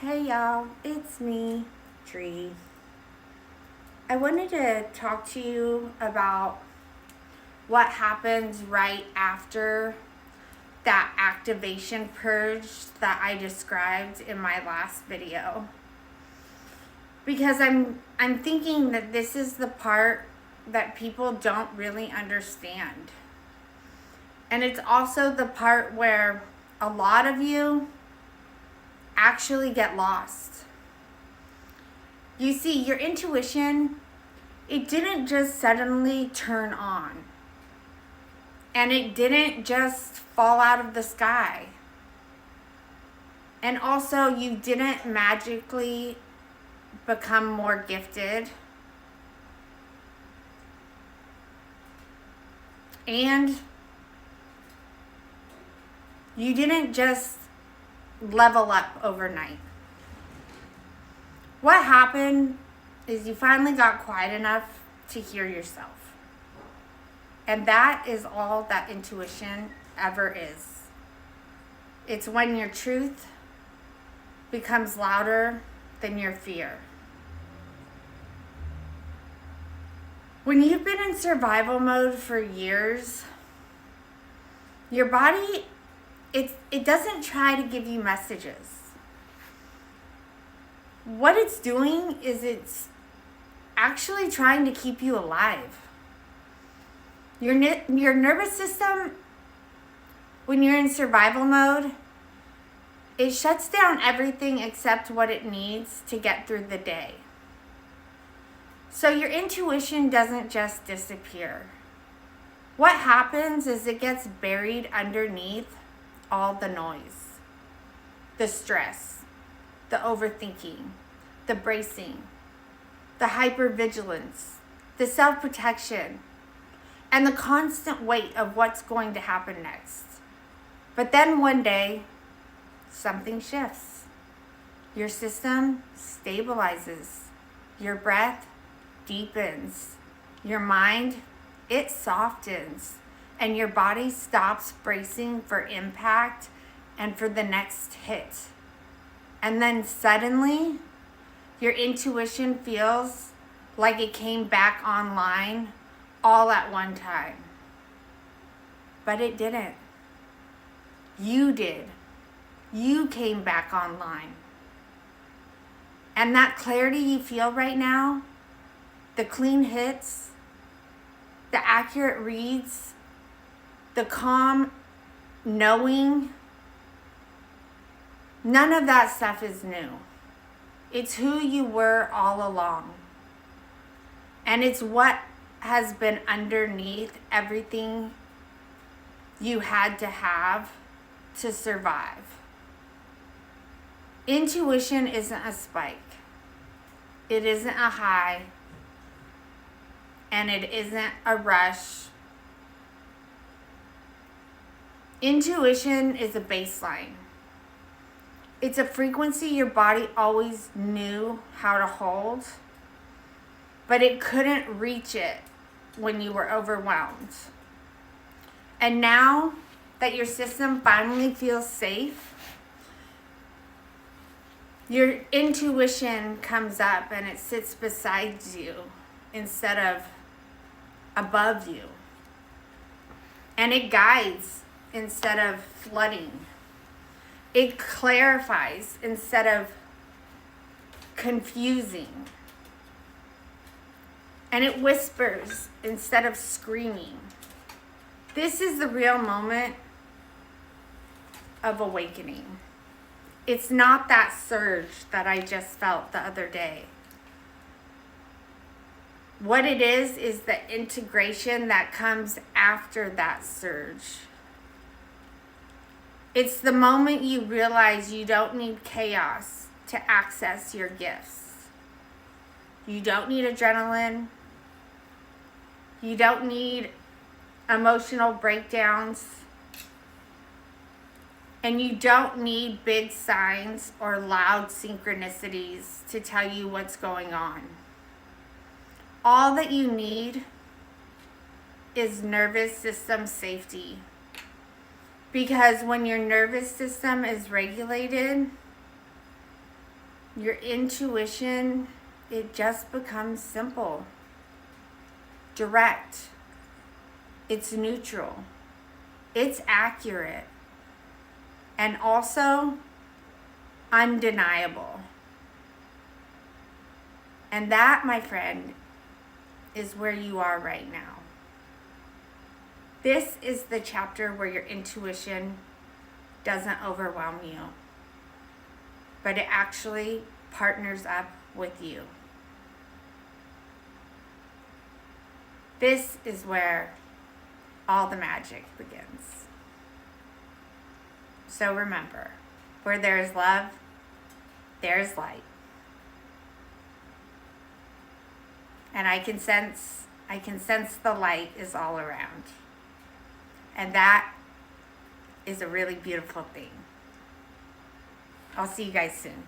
Hey y'all, it's me, Tree. I wanted to talk to you about what happens right after that activation purge that I described in my last video. Because I'm thinking that this is the part that people don't really understand. And it's also the part where a lot of you actually get lost. You see, your intuition, it didn't just suddenly turn on. And it didn't just fall out of the sky. And also, you didn't magically become more gifted. And you didn't just level up overnight. What happened is you finally got quiet enough to hear yourself. And that is all that intuition ever is. It's when your truth becomes louder than your fear. When you've been in survival mode for years, your body, it doesn't try to give you messages. What it's doing is it's actually trying to keep you alive. Your nervous system, when you're in survival mode, it shuts down everything except what it needs to get through the day. So your intuition doesn't just disappear. What happens is it gets buried underneath all the noise, the stress, the overthinking, the bracing, the hypervigilance, the self-protection, and the constant weight of what's going to happen next. But then one day, something shifts. Your system stabilizes. Your breath deepens. Your mind, it softens. And your body stops bracing for impact and for the next hit. And then suddenly, your intuition feels like it came back online all at one time. But it didn't. You did. You came back online. And that clarity you feel right now, the clean hits, the accurate reads, the calm knowing, none of that stuff is new. It's who you were all along. And it's what has been underneath everything you had to have to survive. Intuition isn't a spike. It isn't a high. And it isn't a rush. Intuition is a baseline. It's a frequency your body always knew how to hold, but it couldn't reach it when you were overwhelmed. And now that your system finally feels safe, your intuition comes up and it sits beside you instead of above you. And it guides instead of flooding. It clarifies instead of confusing. And it whispers instead of screaming. This is the real moment of awakening. It's not that surge that I just felt the other day. What it is the integration that comes after that surge. It's the moment you realize you don't need chaos to access your gifts. You don't need adrenaline. You don't need emotional breakdowns. And you don't need big signs or loud synchronicities to tell you what's going on. All that you need is nervous system safety. Because when your nervous system is regulated, Your intuition, it just becomes simple, direct, it's neutral, it's accurate, and also undeniable. And that, my friend, is where you are right now. This is the chapter where your intuition doesn't overwhelm you, but it actually partners up with you. This is where all the magic begins. So remember, where there is love, there is light. And I can sense the light is all around. And that is a really beautiful thing. I'll see you guys soon.